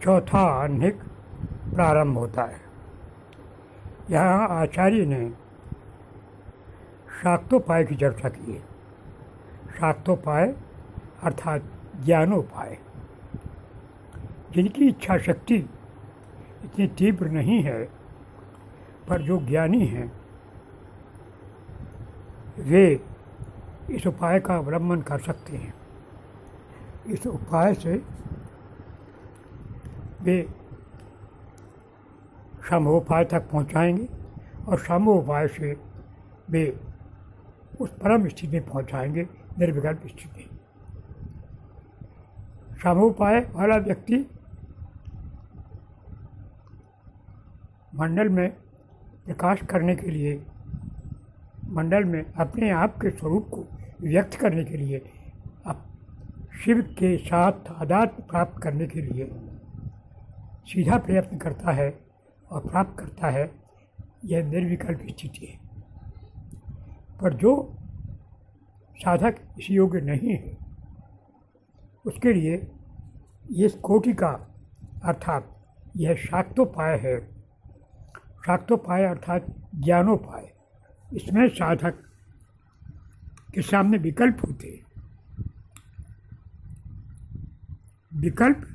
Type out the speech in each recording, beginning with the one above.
चौथा आह्निक प्रारंभ होता है। यहाँ आचार्य ने शाक्तोपाय की चर्चा की है। शाक्तोपाय अर्थात ज्ञानोपाय, जिनकी इच्छा शक्ति इतनी तीव्र नहीं है, पर जो ज्ञानी हैं वे इस उपाय का अवलंबन कर सकते हैं। इस उपाय से वे शंभोपाय तक पहुँचाएंगे और शंभोपाय से वे उस परम स्थिति में पहुँचाएंगे, निर्विकल्प स्थिति। शंभोपाय वाला व्यक्ति मंडल में प्रकाश करने के लिए, मंडल में अपने आप के स्वरूप को व्यक्त करने के लिए, अब शिव के साथ तादात्म्य प्राप्त करने के लिए सीधा प्रयत्न करता है और प्राप्त करता है। यह निर्विकल्प स्थिति है। पर जो साधक इस योग्य नहीं है, उसके लिए इस कोटि का अर्थात यह शाक्तोपाय है। शाक्तोपाय अर्थात ज्ञानोपाय। इसमें साधक के सामने विकल्प होते हैं। विकल्प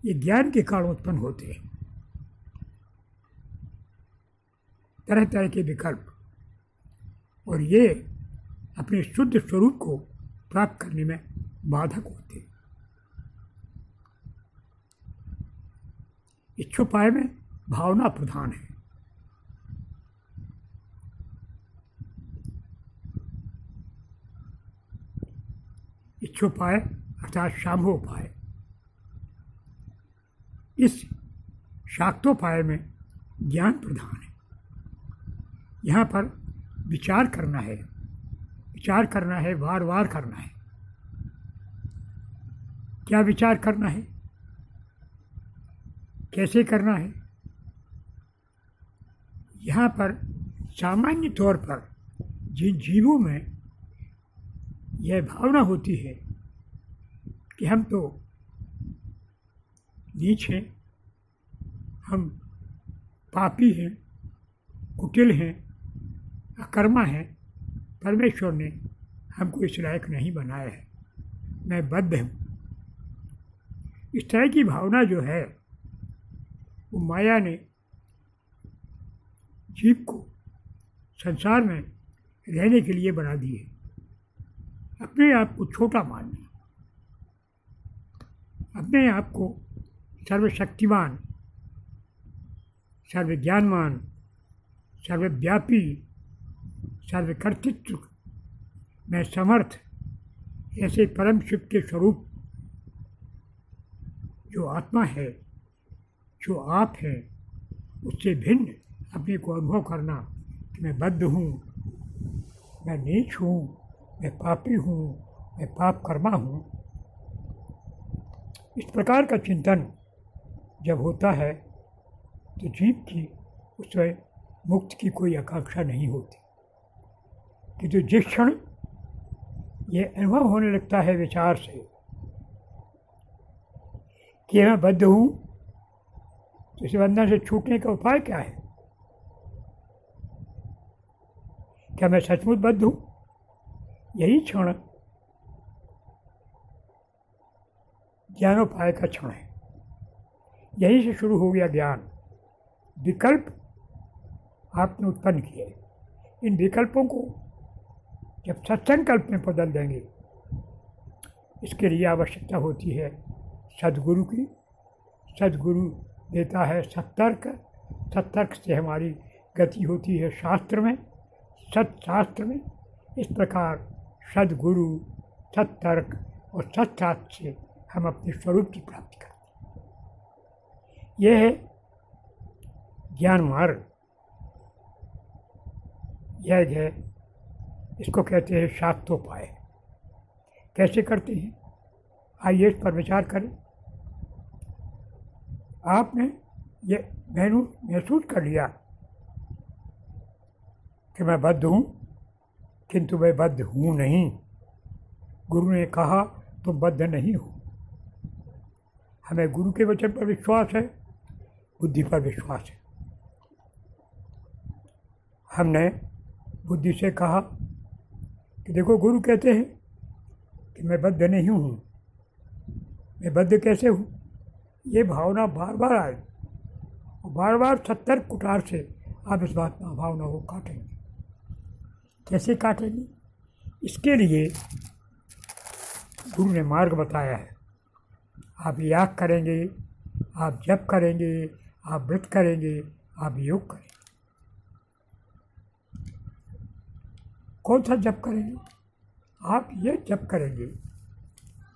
ये ज्ञान के कारण उत्पन्न होते हैं, तरह तरह के विकल्प, और ये अपने शुद्ध स्वरूप को प्राप्त करने में बाधक होते हैं। इच्छोपाय में भावना प्रधान है। इच्छोपाय अर्थात शाम्भोपाय। इस शाक्तोपाय में ज्ञान प्रधान है। यहाँ पर विचार करना है, विचार करना है, बार बार करना है। क्या विचार करना है, कैसे करना है? यहाँ पर सामान्य तौर पर जिन जीवों में यह भावना होती है कि हम तो नीच हैं, हम पापी हैं, कुटिल हैं, अकर्मा हैं, परमेश्वर ने हमको इस लायक नहीं बनाया है, मैं बद्ध हूँ, इस तरह की भावना जो है वो माया ने जीव को संसार में रहने के लिए बना दी है। अपने आप को छोटा मानना, अपने आप को सर्वशक्तिमान, सर्वज्ञानवान, सर्वव्यापी, सर्वकर्तृत्व में समर्थ ऐसे परम शिव के स्वरूप जो आत्मा है, जो आप है, उससे भिन्न अपने को अनुभव करना कि मैं बद्ध हूँ, मैं नीच हूँ, मैं पापी हूँ, मैं पाप कर्मा हूँ। इस प्रकार का चिंतन जब होता है तो जीव की उसमें मुक्ति की कोई आकांक्षा नहीं होती। कि जिस क्षण ये अनुभव होने लगता है विचार से कि मैं बद्ध हूँ, तो इस बंधन से छूटने का उपाय क्या है? क्या मैं सचमुच बद्ध हूँ? यही क्षण ज्ञानोपाय का क्षण है। यहीं से शुरू हो गया ज्ञान। विकल्प आपने उत्पन्न किए, इन विकल्पों को जब सत्संकल्प में बदल देंगे, इसके लिए आवश्यकता होती है सद्गुरु की। सद्गुरु देता है सत्तर्क, सत्तर्क से हमारी गति होती है शास्त्र में, सत्शास्त्र में। इस प्रकार सद्गुरु, सत्तर्क और सत्शास्त्र से हम अपने स्वरूप की प्राप्ति करते हैं। यह है ज्ञान मार्ग। यह है, इसको कहते हैं शाक्तोपाय। कैसे करते हैं, आइए इस पर विचार करें। आपने ये महसूस कर लिया कि मैं बद्ध हूँ, किंतु मैं बद्ध हूँ नहीं। गुरु ने कहा तुम बद्ध नहीं हो। हमें गुरु के वचन पर विश्वास है, बुद्धि पर विश्वास है। हमने बुद्धि से कहा कि देखो गुरु कहते हैं कि मैं बद्ध नहीं हूँ, मैं बद्ध कैसे हूँ। ये भावना बार बार आए और बार बार सतर्क कुठार से आप इस बात भावना को काटेंगे। कैसे काटेंगे? इसके लिए गुरु ने मार्ग बताया है। आप याग करेंगे, आप जप करेंगे, आप व्रत करेंगे, आप योग करेंगे। कौन सा जप करेंगे? आप ये जप करेंगे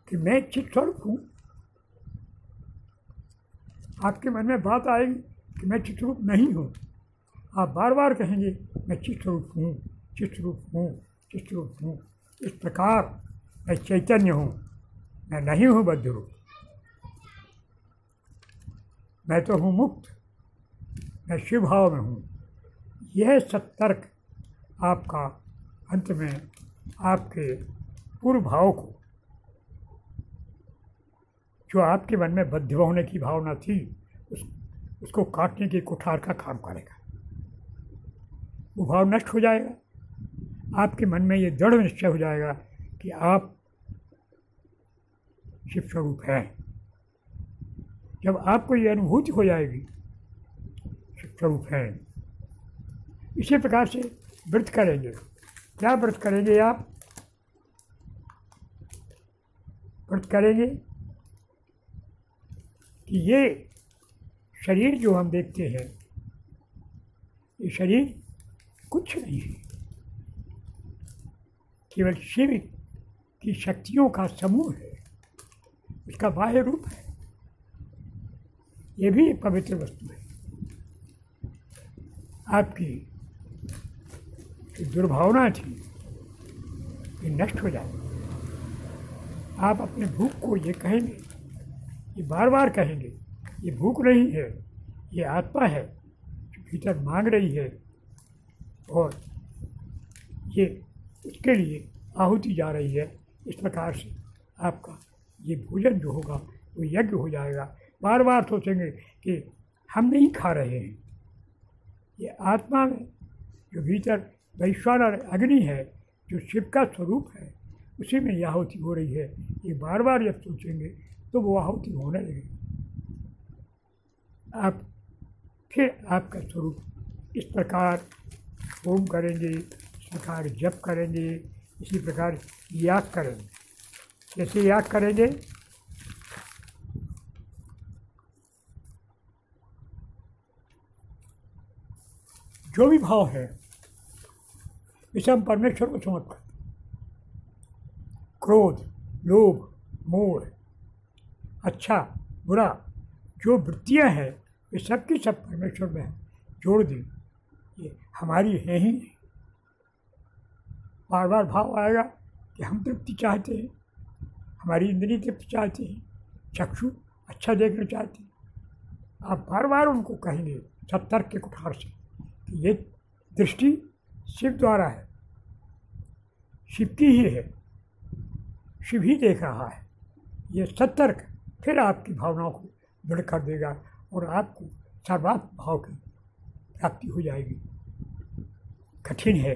कि मैं चित स्वरूप हूँ। आपके मन में बात आएगी कि मैं चित स्वरूप नहीं हूँ। आप बार बार कहेंगे मैं चित स्वरूप हूँ, चित स्वरूप हूँ, चित स्वरूप हूँ। इस प्रकार मैं चैतन्य हूँ, मैं नहीं हूँ बद्ध रूप, मैं तो हूँ मुक्त, मैं शिव भाव में हूँ। यह सतर्क आपका अंत में आपके पूर्व भाव को, जो आपके मन में बद्ध होने की भावना थी, उसको काटने की कुठार का काम करेगा। वो भाव नष्ट हो जाएगा। आपके मन में ये दृढ़ निश्चय हो जाएगा कि आप शिव स्वरूप हैं। जब आपको ये अनुभूति हो जाएगी शिव स्वरूप हैं, इसी प्रकार से व्रत करेंगे। क्या व्रत करेंगे? आप व्रत करेंगे कि ये शरीर जो हम देखते हैं, ये शरीर कुछ नहीं है, केवल शिव की शक्तियों का समूह है, इसका बाह्य रूप है। ये भी एक पवित्र वस्तु है। आपकी जो दुर्भावना थी ये नष्ट हो जाए। आप अपने भूख को ये कहेंगे, ये बार बार कहेंगे, ये भूख नहीं है, ये आत्मा है जो भीतर मांग रही है और ये उसके लिए आहुति जा रही है। इस प्रकार से आपका ये भोजन जो होगा वो यज्ञ हो जाएगा। बार बार सोचेंगे कि हम नहीं खा रहे हैं, ये आत्मा में जो भीतर वैश्वानर अग्नि है, जो शिव का स्वरूप है, उसी में यह आहुति हो रही है। ये बार बार जब सोचेंगे तो वो आहुति होने लगेगी। आप फिर आपका स्वरूप इस प्रकार होम करेंगे, इस प्रकार जप करेंगे, इसी प्रकार याग करेंगे। कैसे याग करेंगे? जो भी भाव है इसे हम परमेश्वर को समर्पित करते हैं। क्रोध, लोभ, मोह, अच्छा बुरा जो वृत्तियाँ हैं ये सब की सब परमेश्वर में जोड़ दी। ये हमारी है ही नहीं। बार बार भाव आएगा कि हम तृप्ति चाहते हैं, हमारी इंद्रिय तृप्ति चाहते हैं, चक्षु अच्छा देखना चाहते हैं। आप बार बार उनको कहेंगे सतर्क के कुठार से कि ये दृष्टि शिव द्वारा है, शिव की ही है, शिव ही देख रहा है। ये सतर्क फिर आपकी भावनाओं को दृढ़ कर देगा और आपको सर्वात्म भाव की प्राप्ति हो जाएगी। कठिन है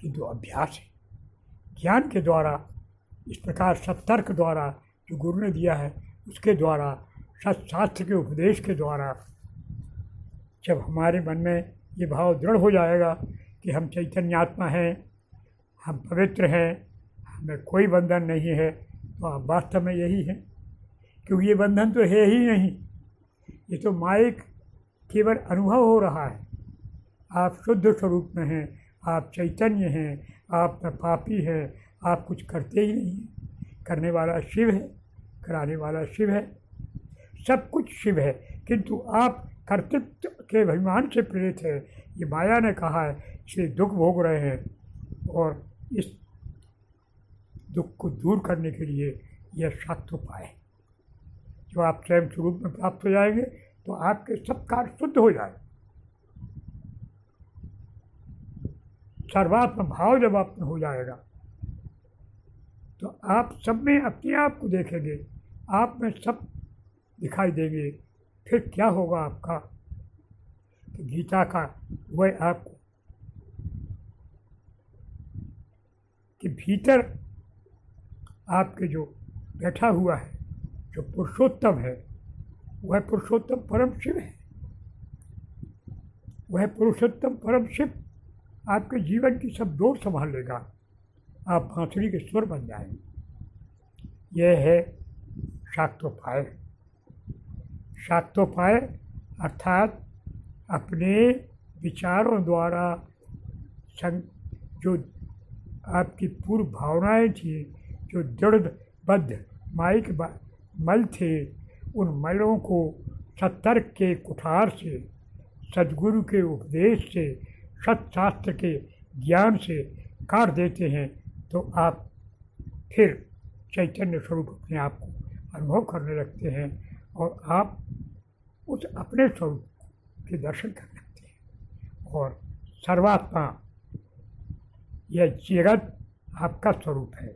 किंतु अभ्यास है। ज्ञान के द्वारा, इस प्रकार सतर्क द्वारा जो गुरु ने दिया है उसके द्वारा, शास्त्र के उपदेश के द्वारा जब हमारे मन में ये भाव दृढ़ हो जाएगा कि हम चैतन्य आत्मा हैं, हम पवित्र हैं, हमें कोई बंधन नहीं है, तो आप वास्तव में यही है। क्योंकि ये बंधन तो है ही नहीं, ये तो माइक केवल अनुभव हो रहा है। आप शुद्ध स्वरूप में हैं, आप चैतन्य हैं, आप में पापी है, आप कुछ करते ही नहीं हैं। करने वाला शिव है, कराने वाला शिव है, सब कुछ शिव है, किंतु आप कर्तृत्व के अभिमान से प्रेरित है। ये माया ने कहा है, इसलिए दुख भोग रहे हैं और इस दुख को दूर करने के लिए यह शाक्त उपाय है। जब आप स्वयं स्वरूप में प्राप्त हो जाएंगे तो आपके सब कार्य शुद्ध हो जाए। सर्वात्म भाव जब आप में हो जाएगा तो आप सब में अपने आप को देखेंगे, आप में सब दिखाई देंगे, फिर क्या होगा आपका कि गीता का वह आपको कि भीतर आपके जो बैठा हुआ है, जो पुरुषोत्तम है, वह पुरुषोत्तम परम शिव है। वह पुरुषोत्तम परम शिव आपके जीवन की सब डोर संभाल लेगा, आप बांसुरी के स्वर बन जाएंगे। यह है शाक्तोपाय। शाक्तोपाय अर्थात अपने विचारों द्वारा जो आपकी पूर्व भावनाएं थी, जो दृढ़बद्ध माइक मल थे, उन मलों को सतर्क के कुठार से, सद्गुरु के उपदेश से, सत्शास्त्र के ज्ञान से काट देते हैं, तो आप फिर चैतन्य स्वरूप अपने आप को अनुभव करने लगते हैं और आप उस अपने स्वरूप के दर्शन करने लगते हैं। और सर्वात्मा, यह जगत आपका स्वरूप है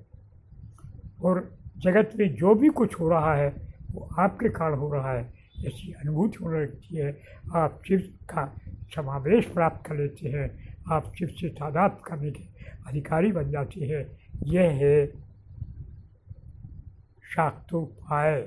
और जगत में जो भी कुछ हो रहा है वो आपके कारण हो रहा है, ऐसी अनुभूति होने लगती है। आप शिव का समावेश प्राप्त कर लेते हैं, आप शिव से तादाद करने के अधिकारी बन जाते हैं। यह है शाक्तोपाय।